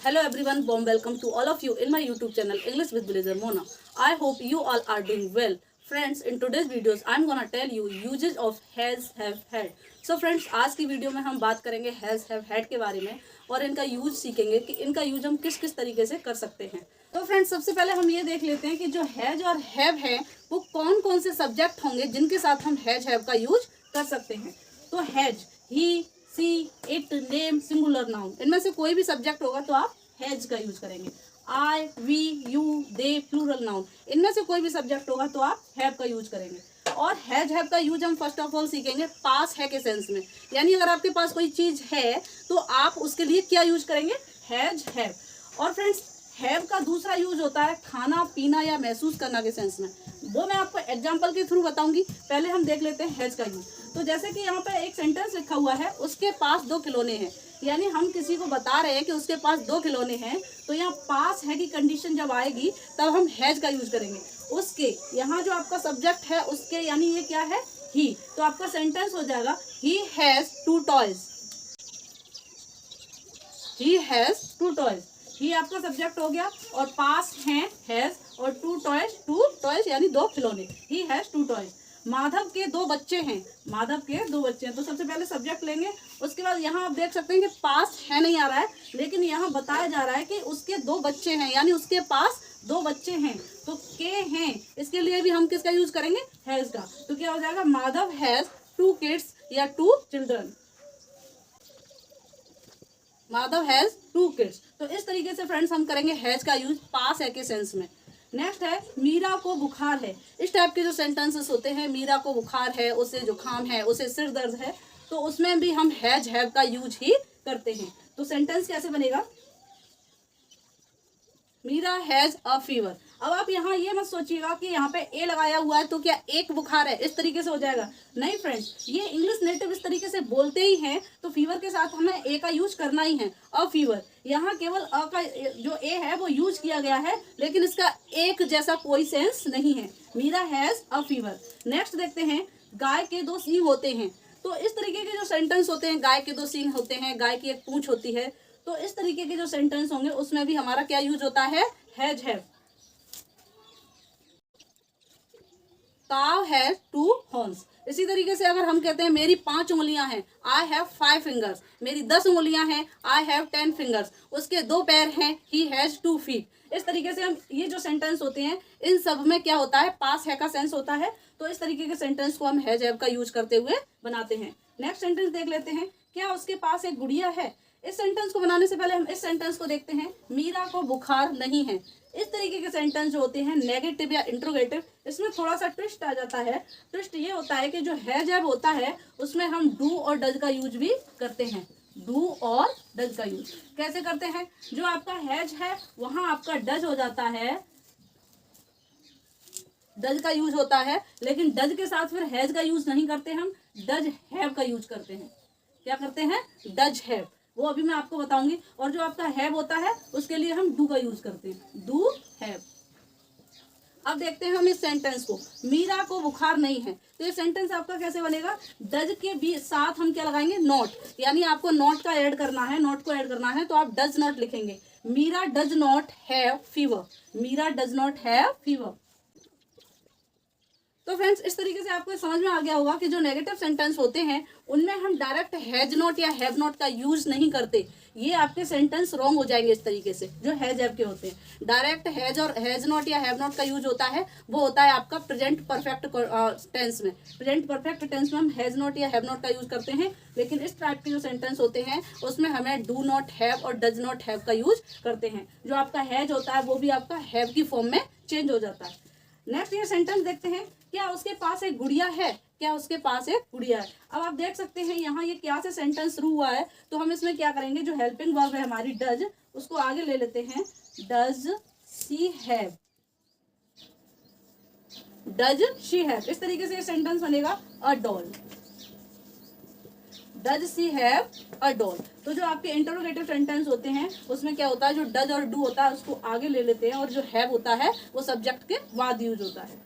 Hello everyone, warm welcome to all of you in my YouTube channel English with Blazer Mona. I hope you all are doing well. Friends, in today's videos I'm gonna tell you uses of has, have, had. So friends, आज की video में हम बात करेंगे has, have, had के बारे में और इनका यूज सीखेंगे कि इनका यूज हम किस किस तरीके से कर सकते हैं। तो फ्रेंड्स, सबसे पहले हम ये देख लेते हैं कि जो हैज और हैव है वो कौन कौन से सब्जेक्ट होंगे जिनके साथ हम हैज हैव का यूज कर सकते हैं। तो has, he, she, it, name, singular noun, इनमें से कोई भी सब्जेक्ट होगा तो आप हैज का यूज करेंगे। I, we, you, they, plural noun, इनमें से कोई भी सब्जेक्ट होगा तो आप हैव का यूज करेंगे। और हैज हैव का यूज हम फर्स्ट ऑफ ऑल सीखेंगे पास है के सेंस में, यानी अगर आपके पास कोई चीज है तो आप उसके लिए क्या यूज करेंगे, हैज हैव। और फ्रेंड्स, हैव का दूसरा यूज होता है खाना पीना या महसूस करना के सेंस में, वो मैं आपको एग्जांपल के थ्रू बताऊंगी। पहले हम देख लेते हैं हैज का यूज। तो जैसे कि यहाँ पे एक सेंटेंस लिखा हुआ है, उसके पास 2 खिलौने हैं, यानी हम किसी को बता रहे हैं कि उसके पास 2 खिलौने हैं, तो यहाँ पास है की कंडीशन जब आएगी तब हम हैज का यूज करेंगे। उसके, यहाँ जो आपका सब्जेक्ट है उसके, यानी ये क्या है, ही, तो आपका सेंटेंस हो जाएगा he has 2 toys. He has 2 toys, he आपका सब्जेक्ट हो गया और पास है हैज और 2 टॉयज यानी 2 खिलौने, ही हैज 2 टॉयज। माधव के 2 बच्चे हैं, माधव के 2 बच्चे हैं, तो सबसे पहले सब्जेक्ट लेंगे। उसके बाद यहाँ आप देख सकते हैं कि पास है नहीं आ रहा है, लेकिन यहाँ बताया जा रहा है कि उसके 2 बच्चे हैं, यानी उसके पास 2 बच्चे हैं। तो के हैं, इसके लिए भी हम किसका यूज करेंगे, हैज का। तो क्या हो जाएगा, माधव हैज 2 किड्स या 2 चिल्ड्रन। Madhav has 2 kids. तो इस तरीके से फ्रेंड्स हम करेंगे हैज का यूज पास है के सेंस में। नेक्स्ट है मीरा को बुखार है। इस टाइप के जो सेंटेंसेस होते हैं, मीरा को बुखार है, उसे जुकाम है, उसे सिर दर्द है, तो उसमें भी हम हैज हैव का यूज ही करते हैं। तो सेंटेंस कैसे बनेगा, मीरा हैज अ फीवर। अब आप यहाँ ये मत सोचिएगा कि यहाँ पे ए लगाया हुआ है तो क्या एक बुखार है, इस तरीके से हो जाएगा। नहीं फ्रेंड्स, ये इंग्लिश नेटिव इस तरीके से बोलते ही हैं, तो फीवर के साथ हमें ए का यूज करना ही है। अ फीवर, यहाँ केवल अ का जो ए है वो यूज किया गया है, लेकिन इसका एक जैसा कोई सेंस नहीं है। Meera has a fever. Next देखते हैं, गाय के 2 सींग होते हैं। तो इस तरीके के जो सेंटेंस होते हैं, गाय के 2 सींग होते हैं, गाय की एक पूंछ होती है, तो इस तरीके के जो सेंटेंस होंगे उसमें भी हमारा क्या यूज होता है, हैज हैव। काव हैज 2 हॉर्न्स। इसी तरीके से अगर हम कहते हैं मेरी 5 उंगलियां हैं, आई हैव 5 फिंगर्स। मेरी 10 उंगलियां हैं, आई हैव 10 फिंगर्स। उसके 2 पैर हैं, ही हैज 2 फीट। इस तरीके से हम ये जो सेंटेंस होते हैं इन सब में क्या होता है, पास है का सेंस होता है। तो इस तरीके के सेंटेंस को हम हैज हैव का यूज करते हुए बनाते हैं। नेक्स्ट सेंटेंस देख लेते हैं, क्या उसके पास एक गुड़िया है। इस सेंटेंस को बनाने से पहले हम इस सेंटेंस को देखते हैं, मीरा को बुखार नहीं है। इस तरीके के सेंटेंस जो होते हैं नेगेटिव या इंट्रोगेटिव, इसमें थोड़ा सा ट्विस्ट आ जाता है। ट्विस्ट ये होता है कि जो हैज हैव होता है उसमें हम डू और डज का यूज भी करते हैं। डू और डज का यूज कैसे करते हैं, जो आपका हैज है वहां आपका डज हो जाता है, डज का यूज होता है, लेकिन डज के साथ फिर हैज का यूज नहीं करते, हम डज हैव का यूज करते हैं। क्या करते हैं, डज हैव, वो अभी मैं आपको बताऊंगी। और जो आपका हैव होता है उसके लिए हम डू का यूज करते हैं, डू हैव। अब देखते हैं हम इस सेंटेंस को, मीरा को बुखार नहीं है। तो ये सेंटेंस आपका कैसे बनेगा, डज के भी साथ हम क्या लगाएंगे, नॉट, यानी आपको नॉट का ऐड करना है, नॉट को ऐड करना है, तो आप डज नॉट लिखेंगे। Meera does not have fever, Meera does not have fever. तो फ्रेंड्स, इस तरीके से आपको समझ में आ गया होगा कि जो नेगेटिव सेंटेंस होते हैं उनमें हम डायरेक्ट हैज नॉट या हैव नॉट का यूज नहीं करते। ये आपके सेंटेंस रॉन्ग हो जाएंगे इस तरीके से। जो हैज हैव के होते हैं डायरेक्ट हैज और हैज नॉट या हैव नॉट का यूज होता है, वो होता है आपका प्रेजेंट परफेक्ट टेंस में। प्रेजेंट परफेक्ट टेंस में हम हैज नॉट या हैव नॉट का यूज करते हैं, लेकिन इस टाइप के जो सेंटेंस होते हैं उसमें हमें डू नॉट हैव और डज नॉट हैव का यूज करते हैं। जो आपका हैज होता है वो भी आपका हैव की फॉर्म में चेंज हो जाता है। नेक्स्ट ये सेंटेंस देखते हैं, क्या उसके पास एक गुड़िया है, क्या उसके पास एक गुड़िया है। अब आप देख सकते हैं यहाँ ये क्या से सेंटेंस शुरू हुआ है, तो हम इसमें क्या करेंगे, जो हेल्पिंग वर्ब है हमारी डज, उसको आगे ले लेते हैं। Does she have, does she have. इस तरीके से ये सेंटेंस बनेगा, a doll, does she have a doll. तो जो आपके इंटरोगेटिव सेंटेंस होते हैं उसमें क्या होता है, जो डज और डू होता है उसको आगे ले लेते हैं, और जो हैव होता है वो सब्जेक्ट के बाद यूज होता है।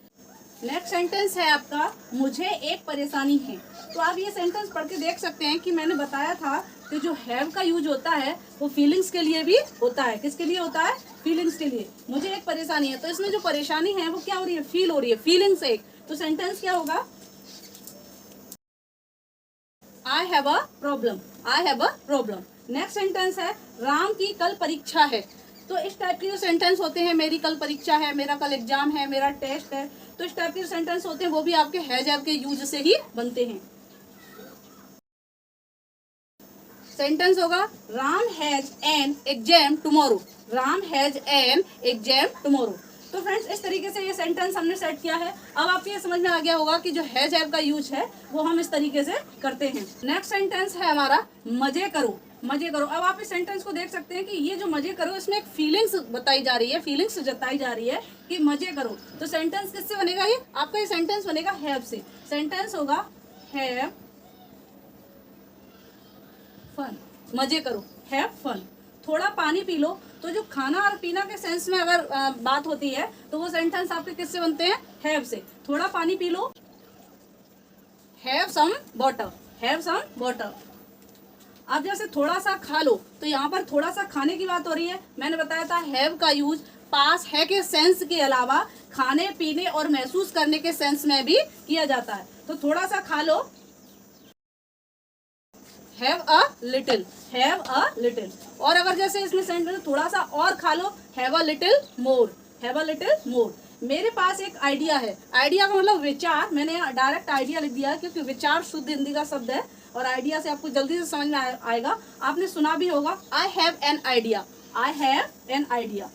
नेक्स्ट सेंटेंस है आपका, मुझे एक परेशानी है। तो आप ये सेंटेंस पढ़ के देख सकते हैं कि मैंने बताया था कि जो हैव का यूज होता है वो फीलिंग्स के लिए भी होता है। किसके लिए होता है? फीलिंग्स के लिए। मुझे एक परेशानी है, तो इसमें जो परेशानी है वो क्या हो रही है? फील हो रही है, फीलिंग्स एक। तो सेंटेंस क्या होगा? I have a problem, I have a problem. Next sentence है, राम की कल परीक्षा है। तो इस टाइप के जो सेंटेंस होते हैं, मेरी कल परीक्षा है, मेरा कल एग्जाम है, मेरा टेस्ट है, तो इस टाइप के सेंटेंस होते हैं वो भी आपके हैज हैव के यूज से ही बनते हैं। सेंटेंस होगा, Ram has an exam tomorrow, Ram has an exam tomorrow. तो फ्रेंड्स, इस तरीके से ये सेंटेंस हमने सेट किया है। अब आपको ये समझ में आ गया होगा कि जो हैज हैव का यूज है वो हम इस तरीके से करते हैं। नेक्स्ट सेंटेंस है हमारा, मजे करो, मजे करो। अब आप इस सेंटेंस को देख सकते हैं कि ये जो मजे करो, इसमें एक फीलिंग्स बताई जा रही है, फीलिंग्स जताई जा रही है कि मजे करो। तो सेंटेंस किससे बनेगा? ये आपका ये सेंटेंस बनेगा हैव से। सेंटेंस होगा, हैव फन, मजे करो, हैव फन। थोड़ा पानी पी लो। तो जो खाना और पीना के सेंस में अगर बात होती है तो वो सेंटेंस आपके किससे बनते हैं? हैव से। थोड़ा पानी पी लो, have some water, have some water. अब जैसे थोड़ा सा खा लो, तो यहाँ पर थोड़ा सा खाने की बात हो रही है। मैंने बताया था हैव का यूज पास है के सेंस के अलावा खाने पीने और महसूस करने के सेंस में भी किया जाता है। तो थोड़ा सा खा लो, have a little, have a little. और अगर जैसे इसमें सेंटेंस थोड़ा सा और खा लो, have a little more, have a little more. मेरे पास एक आइडिया है। आइडिया का मतलब विचार। मैंने डायरेक्ट आइडिया लिख दिया क्योंकि विचार शुद्ध हिंदी का शब्द है और आइडिया से आपको जल्दी से समझ में आएगा। आपने सुना भी होगा, I have an idea, I have an idea,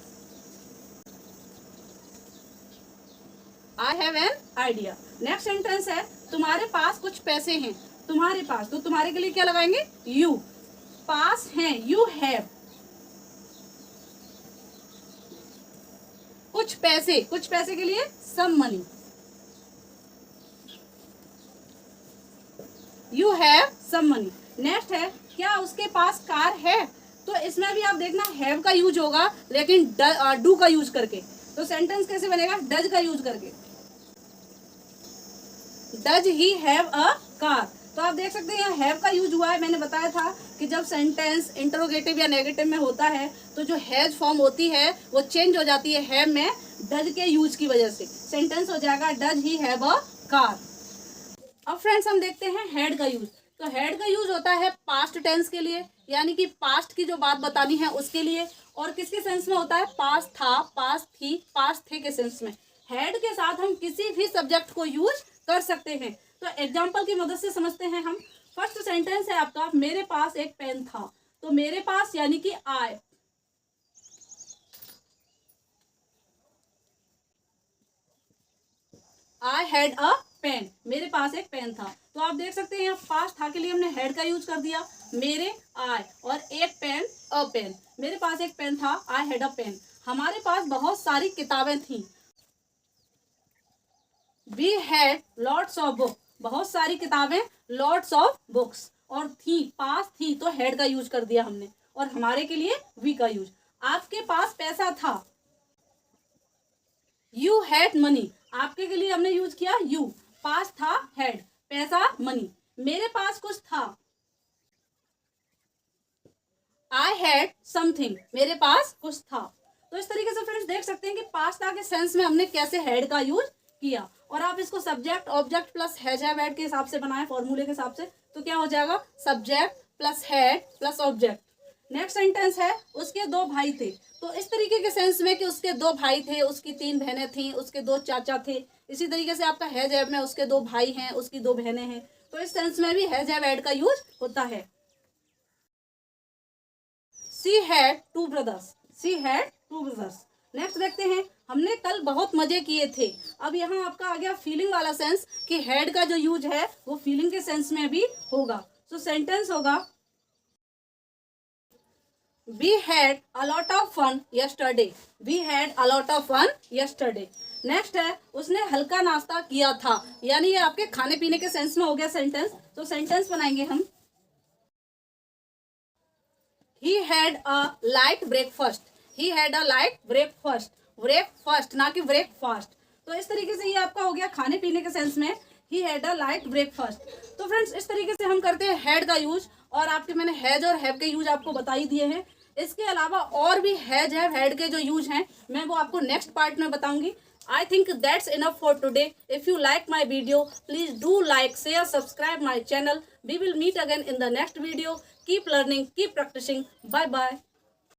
I have an idea. Next sentence है, तुम्हारे पास कुछ पैसे हैं। तुम्हारे पास, तो तुम्हारे के लिए क्या लगाएंगे? यू। पास हैं, यू हैव। कुछ पैसे, कुछ पैसे के लिए some money, you have some money. Next है, क्या उसके पास कार है? तो इसमें भी आप देखना हैव का यूज होगा लेकिन डू का यूज करके। तो सेंटेंस कैसे बनेगा? डज का यूज करके, does he have a car. तो आप देख सकते हैं यहाँ हैव का यूज हुआ है। मैंने बताया था कि जब सेंटेंस इंटरोगेटिव या नेगेटिव में होता है तो जो हैज फॉर्म होती है वो चेंज हो जाती है हैव में डज के यूज की वजह से। सेंटेंस हो जाएगा, does he have a car. अब फ्रेंड्स, हम देखते हैं हैड का यूज। तो हैड का यूज होता है पास्ट टेंस के लिए, यानी कि पास्ट की जो बात बतानी है उसके लिए। और किसके सेंस में होता है? पास्ट था, पास्ट थी, पास्ट थे के सेंस में। हैड के साथ हम किसी भी सब्जेक्ट को यूज कर सकते हैं। तो एग्जाम्पल की मदद से समझते हैं हम। फर्स्ट सेंटेंस है आपका, मेरे पास एक पेन था। तो मेरे पास यानी कि आई हैड अ पेन, मेरे पास एक पेन था। तो आप देख सकते हैं यहाँ पास्ट था के लिए हमने हैड का यूज कर दिया, मेरे आई, और एक पेन अ पेन। मेरे पास एक पेन था, आई हैड अ पेन। हमारे पास बहुत सारी किताबें थी, we had lots of book, बहुत सारी किताबें, लॉट्स ऑफ बुक्स। और थी, पास थी, तो हैड का यूज कर दिया हमने, और हमारे के लिए वी का यूज। आपके पास पैसा था, यू हैड मनी, आपके के लिए हमने यूज किया यू। पास था हैड, पैसा मनी। मेरे पास कुछ था, आई हैड समथिंग, मेरे पास कुछ था। तो इस तरीके से फ्रेंड्स देख सकते हैं कि पास्ट था के सेंस में हमने कैसे हैड का यूज किया। और आप इसको subject object plus has have had के हिसाब से बनाए, फॉर्मूले के हिसाब से, तो क्या हो जाएगा? Subject plus had plus object. Next sentence है, उसके दो भाई थे। तो इस तरीके के सेंस में कि उसके दो भाई थे, उसकी तीन बहनें थी, उसके दो चाचा थे। इसी तरीके से आपका हैज हैव में उसके दो भाई हैं, उसकी दो बहनें हैं। तो इस सेंस में भी हैज हैव हैड का यूज होता है। She had two brothers, she had two brothers. Next देखते हैं, हमने कल बहुत मजे किए थे। अब यहाँ आपका आ गया फीलिंग वाला सेंस कि हैड का जो यूज है वो फीलिंग के सेंस में भी होगा। तो सेंटेंस होगा, We had a lot of fun yesterday. We had a lot of fun yesterday. Next है, उसने हल्का नाश्ता किया था, यानी ये आपके खाने पीने के सेंस में हो गया सेंटेंस। तो सेंटेंस बनाएंगे हम, He had a light breakfast. He had a light breakfast. Breakfast ना कि ब्रेकफास्ट। तो इस तरीके से ये आपका हो गया खाने पीने के सेंस में, he had a light breakfast. तो फ्रेंड्स इस तरीके से हम करते हैं हैड का यूज, और आपके मैंने हैज और हैव के यूज आपको बता ही दिए हैं। इसके अलावा और भी हैज हैव हैड के जो यूज हैं मैं वो आपको नेक्स्ट पार्ट में बताऊंगी। I think that's enough for today. If you like my video, please do like, share, subscribe my channel. We will meet again in the next video. Keep learning, keep practicing. Bye bye.